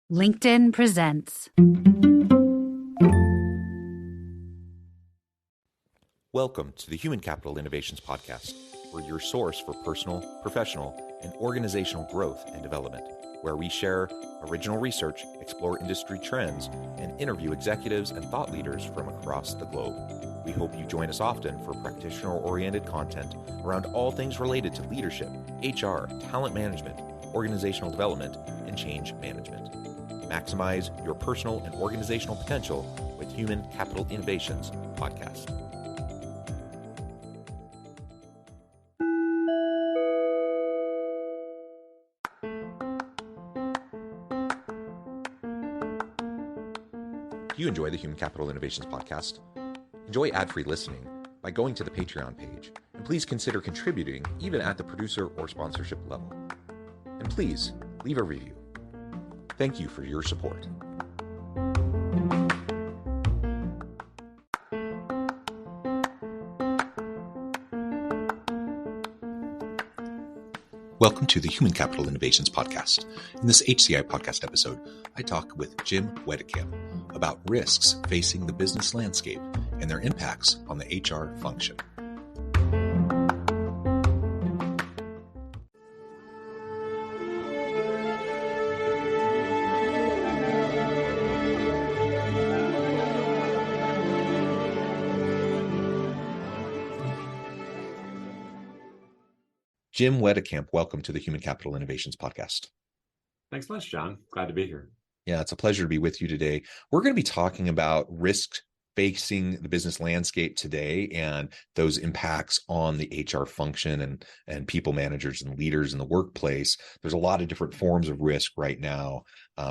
LinkedIn presents. Welcome to the Human Capital Innovations Podcast. We're your source for personal, professional, and organizational growth and development, where we share original research, explore industry trends, and interview executives and thought leaders from across the globe. We hope you join us often for practitioner-oriented content around all things related to leadership, HR, talent management, organizational development, and change management. Maximize your personal and organizational potential with Human Capital Innovations Podcast. Do you enjoy the Human Capital Innovations Podcast? Enjoy ad-free listening by going to the Patreon page, and please consider contributing even at the producer or sponsorship level. And please leave a review. Thank you for your support. Welcome to the Human Capital Innovations Podcast. In this HCI Podcast episode, I talk with Jim Wetekamp about risks facing the business landscape and their impacts on the HR function. Jim Wetekamp, welcome to the Human Capital Innovations Podcast. Thanks much, John. Glad to be here. Yeah, it's a pleasure to be with you today. We're going to be talking about risk facing the business landscape today and those impacts on the HR function and people managers and leaders in the workplace. There's a lot of different forms of risk right now.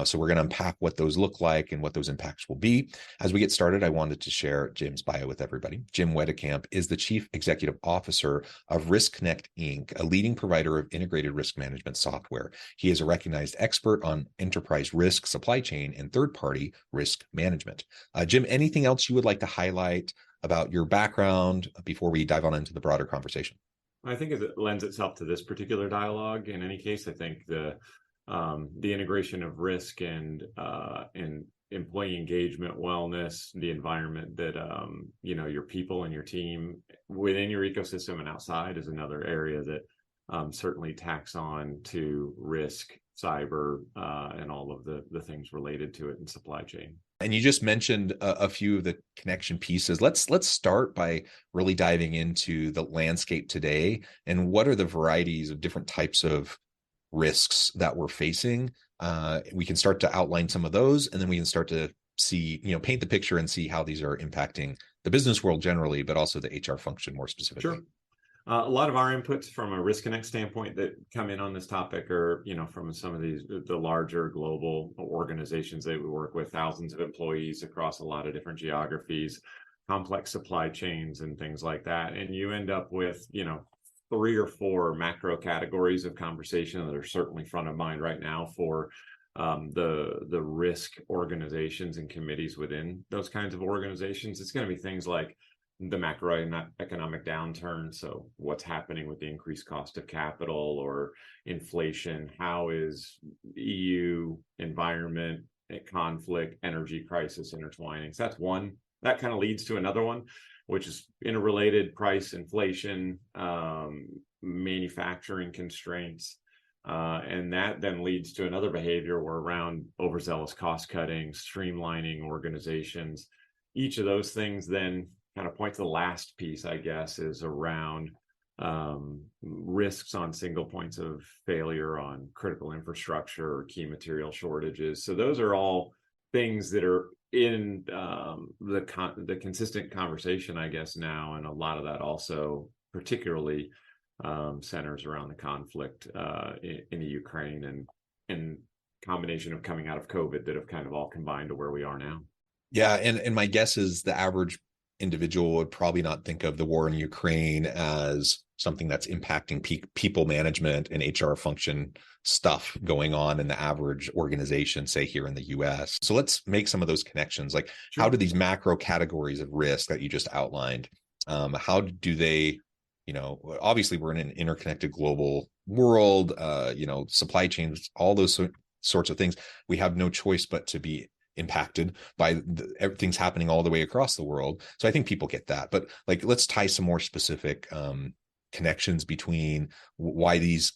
So we're going to unpack what those look like and what those impacts will be. As we get started, I wanted to share Jim's bio with everybody. Jim Wetekamp is the Chief Executive Officer of Riskonnect, Inc., a leading provider of integrated risk management software. He is a recognized expert on enterprise risk, supply chain, and third-party risk management. Jim, anything else you would like to highlight about your background before we dive on into the broader conversation? I think it lends itself to this particular dialogue. In any case, I think the integration of risk and employee engagement, wellness, the environment that your people and your team within your ecosystem and outside is another area that certainly tacks on to risk, cyber, and all of the things related to it in supply chain. And you just mentioned a few of the connection pieces. Let's start by really diving into the landscape today and what are the varieties of different types of risks that we're facing. We can start to outline some of those, and then we can start to see, paint the picture and see how these are impacting the business world generally, but also the HR function more specifically. Sure. A lot of our inputs from a Riskonnect standpoint that come in on this topic are, from some of the larger global organizations that we work with, thousands of employees across a lot of different geographies, complex supply chains and things like that. And you end up with, 3 or 4 macro categories of conversation that are certainly front of mind right now for the risk organizations and committees within those kinds of organizations. It's going to be things like the macroeconomic downturn. So what's happening with the increased cost of capital or inflation? How is EU environment, conflict, energy crisis intertwining? So that's one. That kind of leads to another one, which is interrelated: price inflation, manufacturing constraints. And that then leads to another behavior where around overzealous cost cutting, streamlining organizations. Each of those things then kind of point to the last piece, I guess, is around risks on single points of failure on critical infrastructure or key material shortages. So those are all things that are in the consistent conversation, I guess, now. And a lot of that also particularly centers around the conflict in the Ukraine and combination of coming out of COVID that have kind of all combined to where we are now. Yeah. And my guess is the average individual would probably not think of the war in Ukraine as something that's impacting people management and HR function stuff going on in the average organization, say here in the US. So let's make some of those connections. Like, Sure. How do these macro categories of risk that you just outlined, how do they, obviously we're in an interconnected global world, supply chains, all those sorts of things, we have no choice but to be impacted by everything's happening all the way across the world. So I think people get that, but like, let's tie some more specific connections between why these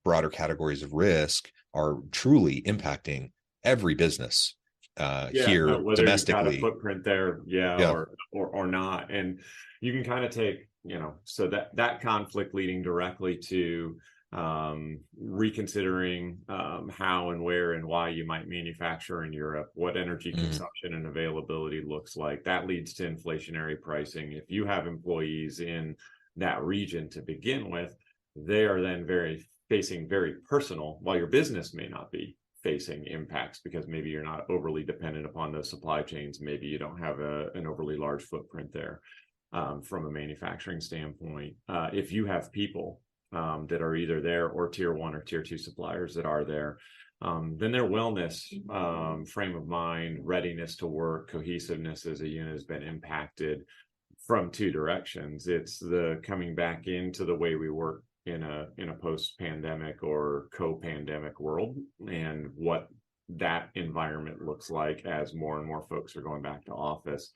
broader categories of risk are truly impacting every business here whether domestically. you've got a footprint there, or not. And you can kind of take, so that conflict leading directly to reconsidering how and where and why you might manufacture in Europe, what energy consumption and availability looks like. That leads to inflationary pricing. If you have employees in that region to begin with, they are then facing very personal, while your business may not be facing impacts because maybe you're not overly dependent upon those supply chains. Maybe you don't have an overly large footprint there from a manufacturing standpoint. If you have people that are either there or tier 1 or tier 2 suppliers that are there, then their wellness, frame of mind, readiness to work, cohesiveness as a unit has been impacted from two directions. It's the coming back into the way we work in a post-pandemic or co-pandemic world, and what that environment looks like as more and more folks are going back to office,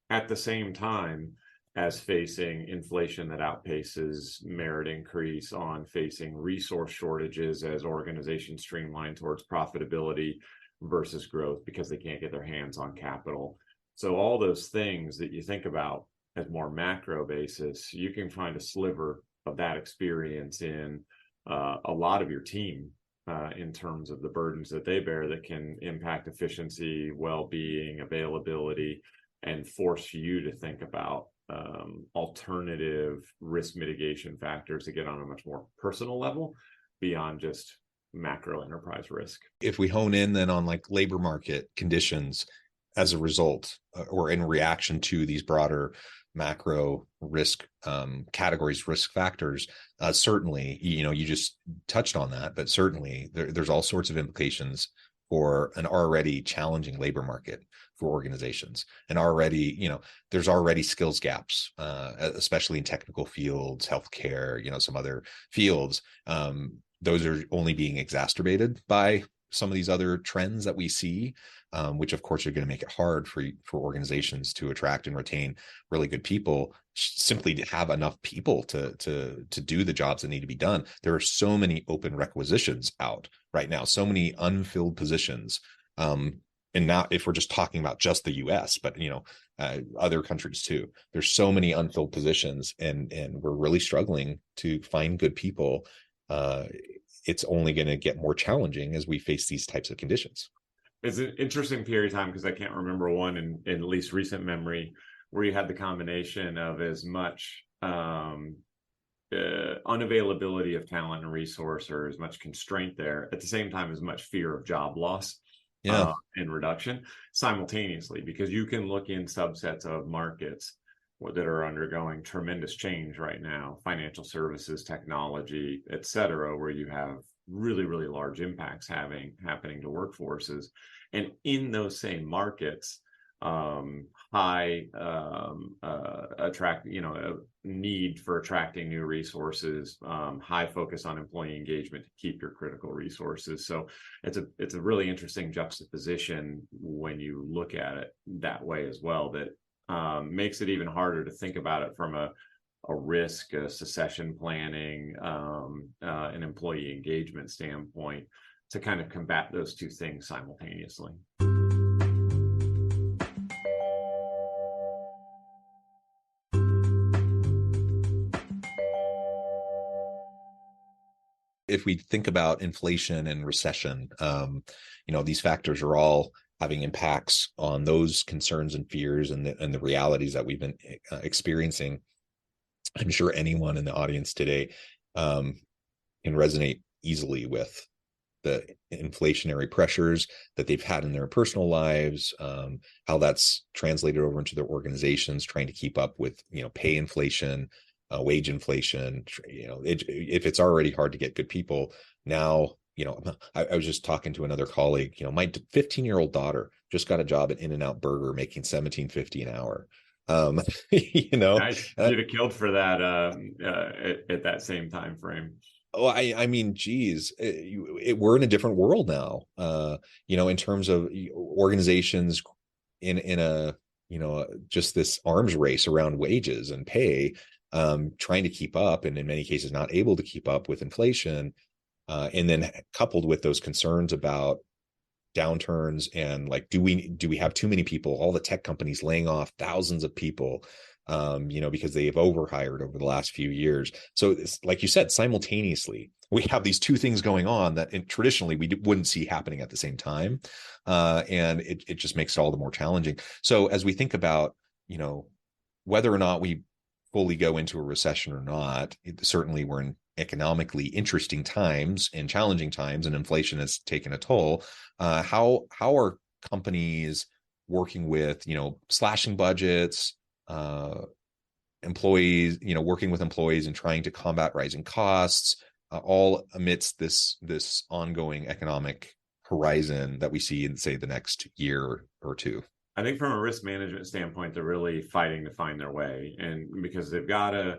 at the same time as facing inflation that outpaces merit increase, on facing resource shortages as organizations streamline towards profitability versus growth because they can't get their hands on capital. So all those things that you think about at more macro basis, you can find a sliver of that experience in a lot of your team in terms of the burdens that they bear that can impact efficiency, well-being, availability, and force you to think about alternative risk mitigation factors to get on a much more personal level beyond just macro enterprise risk. If we hone in then on like labor market conditions as a result or in reaction to these broader macro risk categories, risk factors, certainly, you just touched on that, but certainly there's all sorts of implications for an already challenging labor market for organizations. And already, there's already skills gaps, especially in technical fields, healthcare, some other fields. Those are only being exacerbated by some of these other trends that we see, which of course are going to make it hard for organizations to attract and retain really good people, simply to have enough people to do the jobs that need to be done. There are so many open requisitions out right now, so many unfilled positions. And now if we're just talking about just the US, but other countries too, there's so many unfilled positions, and we're really struggling to find good people. It's only going to get more challenging as we face these types of conditions. It's an interesting period of time because I can't remember one in at least recent memory where you had the combination of as much unavailability of talent and resource, or as much constraint there, at the same time as much fear of job loss and reduction simultaneously, because you can look in subsets of markets that are undergoing tremendous change right now, financial services, technology, et cetera, where you have really, really large impacts happening to workforces. And in those same markets, high need for attracting new resources, high focus on employee engagement to keep your critical resources. So it's a really interesting juxtaposition when you look at it that way as well, that makes it even harder to think about it from a risk, a succession planning, an employee engagement standpoint, to kind of combat those two things simultaneously. If we think about inflation and recession, these factors are all having impacts on those concerns and fears and the realities that we've been experiencing. I'm sure anyone in the audience today can resonate easily with the inflationary pressures that they've had in their personal lives, how that's translated over into their organizations, trying to keep up with, pay inflation, wage inflation. If it's already hard to get good people now, I was just talking to another colleague, my 15-year-old daughter just got a job at In-N-Out Burger making $17.50 an hour. Nice. You'd have killed for that at that same time frame. Oh, I mean, geez, we're in a different world now. In terms of organizations in a, just this arms race around wages and pay, trying to keep up, and in many cases not able to keep up with inflation, and then coupled with those concerns about downturns and like, do we have too many people? All the tech companies laying off thousands of people, because they have overhired over the last few years. So it's, like you said, simultaneously, we have these two things going on that traditionally we wouldn't see happening at the same time. And it just makes it all the more challenging. So as we think about, whether or not we fully go into a recession or not, certainly we're in economically interesting times and challenging times, and inflation has taken a toll. How are companies working with, slashing budgets, employees, working with employees and trying to combat rising costs, all amidst this ongoing economic horizon that we see in, say, the next year or two? I think from a risk management standpoint, they're really fighting to find their way, and because they've got to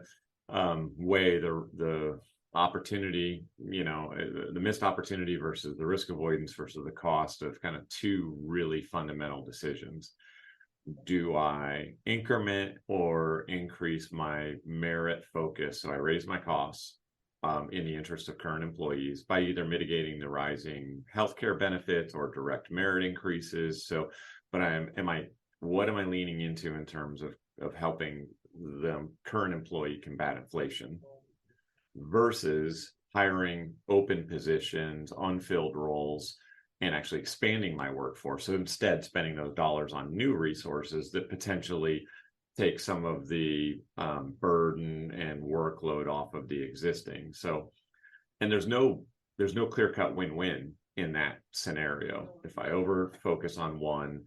weigh the opportunity, the missed opportunity versus the risk avoidance versus the cost of kind of two really fundamental decisions. Do I increment or increase my merit focus? So I raise my costs in the interest of current employees by either mitigating the rising healthcare benefits or direct merit increases. So, but what am I leaning into in terms of helping the current employee combat inflation versus hiring open positions, unfilled roles, and actually expanding my workforce? So instead, spending those dollars on new resources that potentially take some of the burden and workload off of the existing. So, and there's no clear-cut win-win in that scenario. If I over focus on one,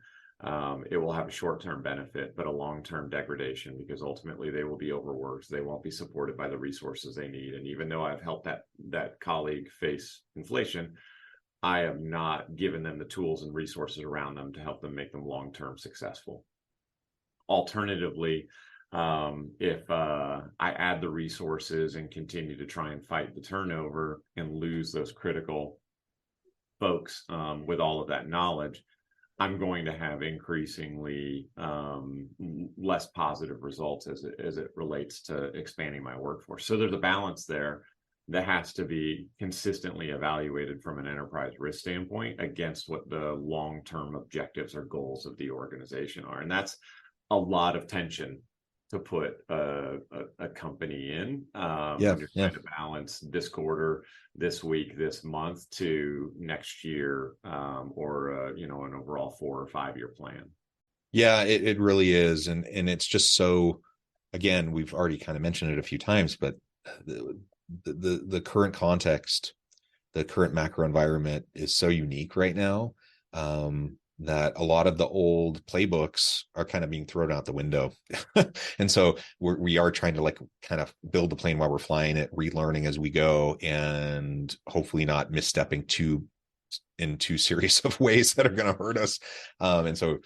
it will have a short-term benefit, but a long-term degradation, because ultimately they will be overworked. They won't be supported by the resources they need. And even though I've helped that colleague face inflation, I have not given them the tools and resources around them to help them make them long-term successful. Alternatively, if I add the resources and continue to try and fight the turnover and lose those critical folks with all of that knowledge, I'm going to have increasingly less positive results as it relates to expanding my workforce. So there's a balance there that has to be consistently evaluated from an enterprise risk standpoint against what the long-term objectives or goals of the organization are. And that's a lot of tension to put a company in. When you're trying to balance this quarter, this week, this month to next year, or an overall 4 or 5 year plan. Yeah, it really is. And it's just so, again, we've already kind of mentioned it a few times, but the current context, the current macro environment is so unique right now, that a lot of the old playbooks are kind of being thrown out the window. And so we are trying to kind of build the plane while we're flying it, relearning as we go, and hopefully not misstepping in too serious of ways that are going to hurt us. And so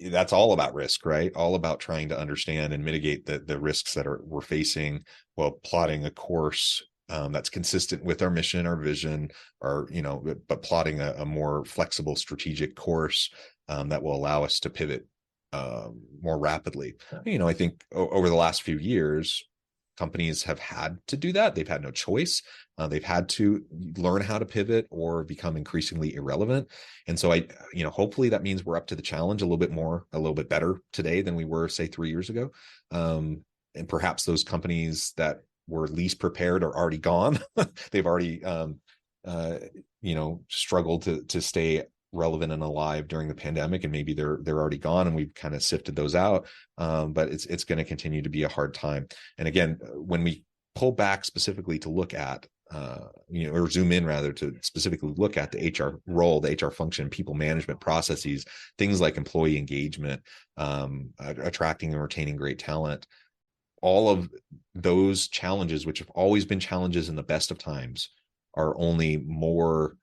that's all about risk, right? All about trying to understand and mitigate the risks that we're facing while plotting a course that's consistent with our mission, our vision, but plotting a more flexible strategic course that will allow us to pivot more rapidly. I think over the last few years, companies have had to do that. They've had no choice. They've had to learn how to pivot or become increasingly irrelevant. And so hopefully that means we're up to the challenge a little bit better today than we were, say, 3 years ago. And perhaps those companies that were least prepared are already gone. They've already, struggled to stay relevant and alive during the pandemic, and maybe they're already gone, and we've kind of sifted those out. But it's going to continue to be a hard time. And again, when we pull back specifically to look at, or zoom in rather to specifically look at the HR role, the HR function, people management processes, things like employee engagement, attracting and retaining great talent, all of those challenges, which have always been challenges in the best of times, are only more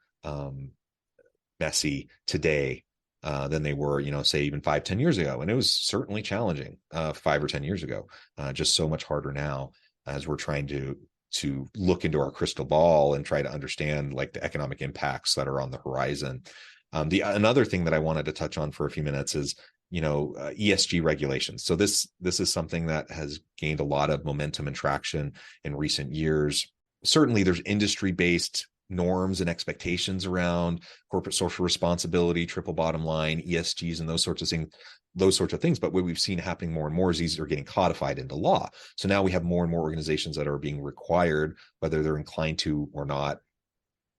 messy today than they were, say even 5-10 years ago. And it was certainly challenging 5 or 10 years ago, just so much harder now as we're trying to to look into our crystal ball and try to understand like the economic impacts that are on the horizon. Another thing that I wanted to touch on for a few minutes is, ESG regulations. So this is something that has gained a lot of momentum and traction in recent years. Certainly, there's industry-based norms and expectations around corporate social responsibility, triple bottom line, ESGs, and those sorts of things. But what we've seen happening more and more is these are getting codified into law. So now we have more and more organizations that are being required, whether they're inclined to or not,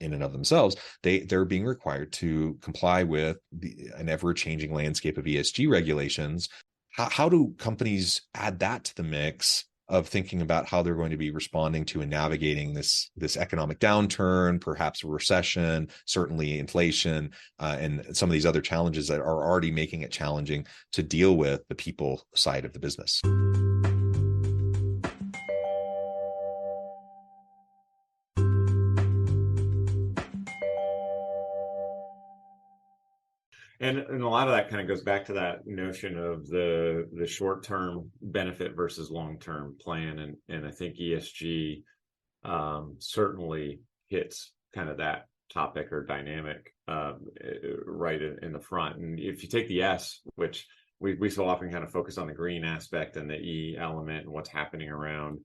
in and of themselves, they're being required to comply with an ever-changing landscape of ESG regulations. How do companies add that to the mix of thinking about how they're going to be responding to and navigating this economic downturn, perhaps a recession, certainly inflation, and some of these other challenges that are already making it challenging to deal with the people side of the business? And a lot of that kind of goes back to that notion of the short-term benefit versus long-term plan. And I think ESG certainly hits kind of that topic or dynamic right in the front. And if you take the S, which we so often kind of focus on the green aspect, and the E element and what's happening around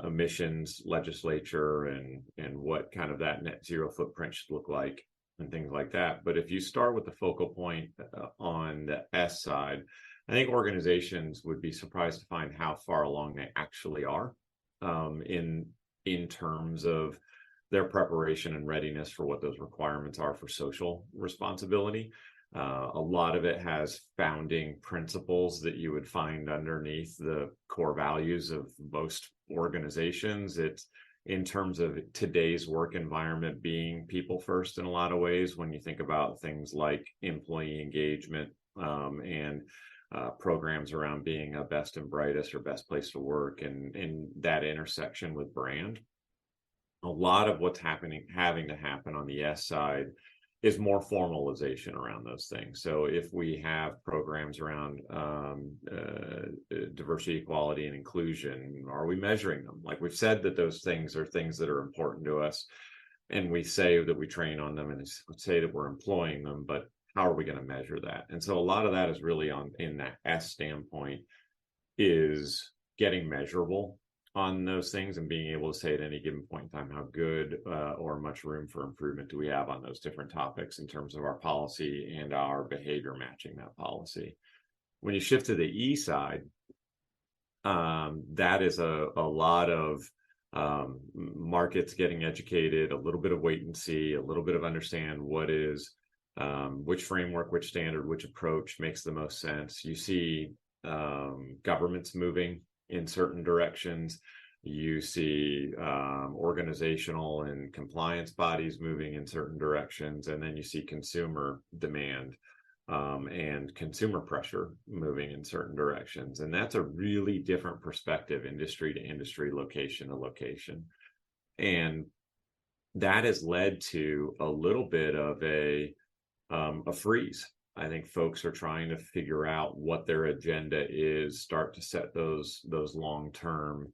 emissions legislature and what kind of that net zero footprint should look like and things like that. But if you start with the focal point on the S side, I think organizations would be surprised to find how far along they actually are in terms of their preparation and readiness for what those requirements are for social responsibility. A lot of it has founding principles that you would find underneath the core values of most organizations. It's in terms of today's work environment being people first in a lot of ways, when you think about things like employee engagement and programs around being a best and brightest or best place to work, and that intersection with brand. A lot of what's having to happen on the S side is more formalization around those things. So if we have programs around diversity, equality, and inclusion, are we measuring them? Like we've said that those things are things that are important to us, and we say that we train on them and say that we're employing them, but how are we going to measure that? And so a lot of that is really in that S standpoint, is getting measurable on those things and being able to say at any given point in time how good or much room for improvement do we have on those different topics in terms of our policy and our behavior matching that policy. When you shift to the E side, that is a lot of markets getting educated, a little bit of wait and see, a little bit of understand what is which framework, which standard, which approach makes the most sense. You see governments moving in certain directions. You see organizational and compliance bodies moving in certain directions, and then you see consumer demand and consumer pressure moving in certain directions. And that's a really different perspective, industry to industry, location to location. And that has led to a little bit of a freeze. I think folks are trying to figure out what their agenda is, start to set those long-term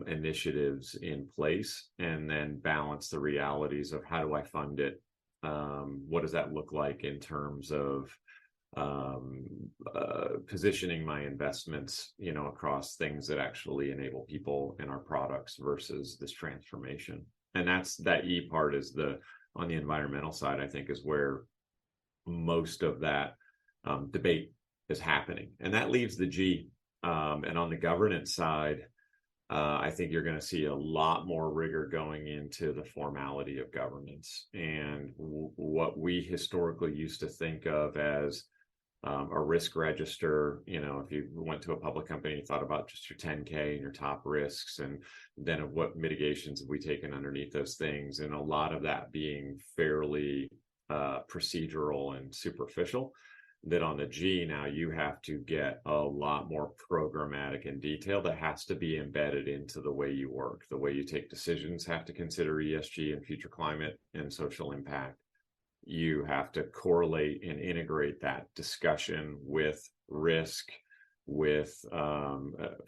initiatives in place, and then balance the realities of how do I fund it? What does that look like in terms of positioning my investments, across things that actually enable people and our products versus this transformation. And that E part is on the environmental side, I think, is where most of that debate is happening. And that leaves the G. And on the governance side, I think you're going to see a lot more rigor going into the formality of governance. And what we historically used to think of as a risk register, if you went to a public company, you thought about just your 10K and your top risks, and then of what mitigations have we taken underneath those things. And a lot of that being fairly procedural and superficial, that on the G now you have to get a lot more programmatic and detailed. That has to be embedded into the way you work. The way you take decisions have to consider ESG and future climate and social impact. You have to correlate and integrate that discussion with risk, with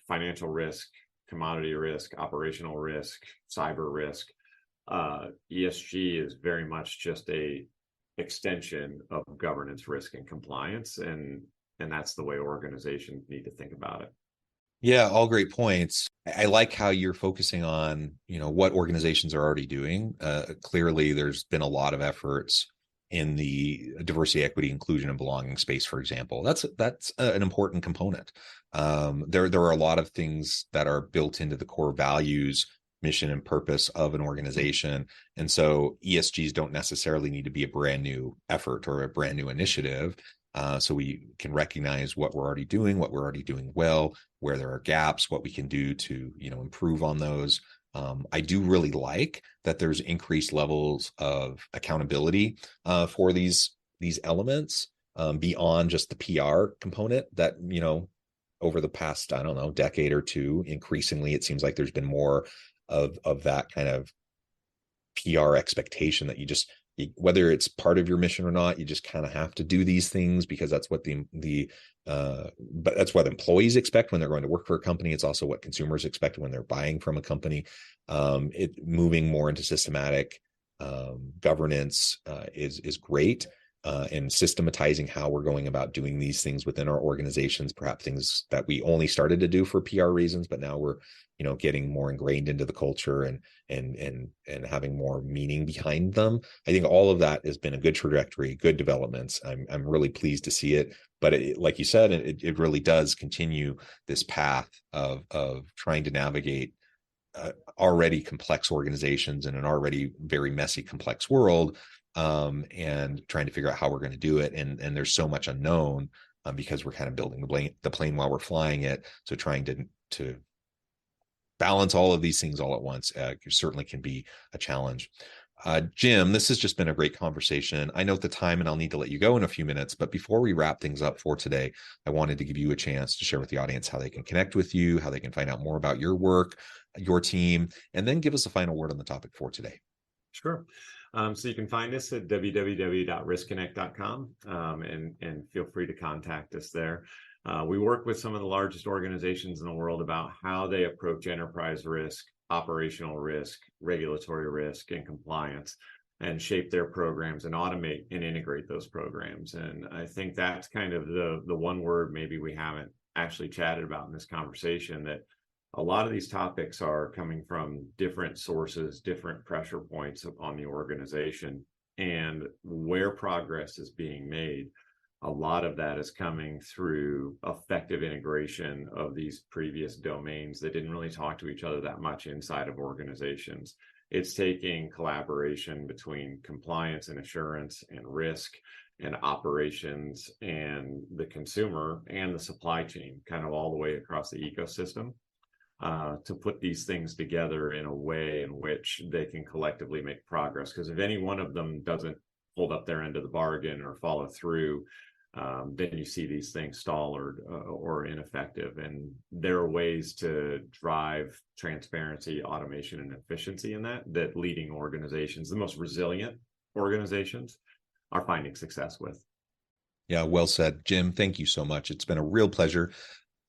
financial risk, commodity risk, operational risk, cyber risk. ESG is very much just a extension of governance, risk, and compliance, and that's the way organizations need to think about it. Yeah, all great points. I like how you're focusing on, what organizations are already doing. Clearly, there's been a lot of efforts in the diversity, equity, inclusion, and belonging space, for example. That's an important component. There are a lot of things that are built into the core values, mission, and purpose of an organization. And so ESGs don't necessarily need to be a brand new effort or a brand new initiative. So we can recognize what we're already doing well, where there are gaps, what we can do to, improve on those. I do really like that there's increased levels of accountability for these elements beyond just the PR component that, over the past, decade or two, increasingly, it seems like there's been more of that kind of PR expectation that whether it's part of your mission or not, you just kind of have to do these things because that's what but that's what employees expect when they're going to work for a company. It's also what consumers expect when they're buying from a company. Moving more into systematic governance is great. And systematizing how we're going about doing these things within our organizations, perhaps things that we only started to do for PR reasons, but now we're, getting more ingrained into the culture and having more meaning behind them. I think all of that has been a good trajectory, good developments. I'm really pleased to see it. But like you said, it really does continue this path of trying to navigate already complex organizations in an already very messy, complex world. And trying to figure out how we're going to do it. And there's so much unknown because we're kind of building the plane while we're flying it. So trying to balance all of these things all at once certainly can be a challenge. Jim, this has just been a great conversation. I note the time and I'll need to let you go in a few minutes, but before we wrap things up for today, I wanted to give you a chance to share with the audience how they can connect with you, how they can find out more about your work, your team, and then give us a final word on the topic for today. Sure. So you can find us at www.riskonnect.com and feel free to contact us there. We work with some of the largest organizations in the world about how they approach enterprise risk, operational risk, regulatory risk, and compliance, and shape their programs and automate and integrate those programs. And I think that's kind of the one word maybe we haven't actually chatted about in this conversation, that a lot of these topics are coming from different sources, different pressure points upon the organization, and where progress is being made. A lot of that is coming through effective integration of these previous domains that didn't really talk to each other that much inside of organizations. It's taking collaboration between compliance and assurance and risk and operations and the consumer and the supply chain, kind of all the way across the ecosystem. To put these things together in a way in which they can collectively make progress. Because if any one of them doesn't hold up their end of the bargain or follow through, then you see these things stall or ineffective. And there are ways to drive transparency, automation, and efficiency in that leading organizations, the most resilient organizations, are finding success with. Yeah, well said, Jim. Thank you so much. It's been a real pleasure.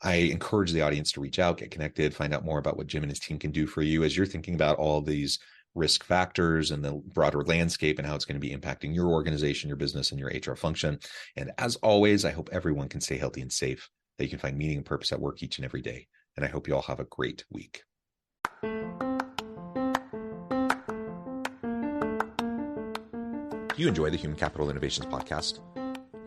I encourage the audience to reach out, get connected, find out more about what Jim and his team can do for you as you're thinking about all these risk factors and the broader landscape and how it's going to be impacting your organization, your business, and your HR function. And as always, I hope everyone can stay healthy and safe, that you can find meaning and purpose at work each and every day. And I hope you all have a great week. Do you enjoy the Human Capital Innovations podcast?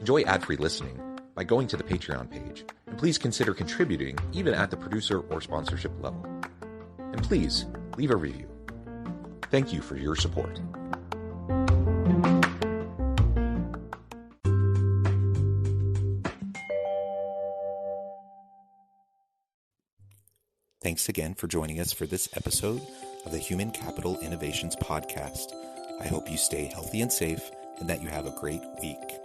Enjoy ad-free listening by going to the Patreon page, and please consider contributing even at the producer or sponsorship level. And please leave a review. Thank you for your support. Thanks again for joining us for this episode of the Human Capital Innovations podcast. I hope you stay healthy and safe and that you have a great week.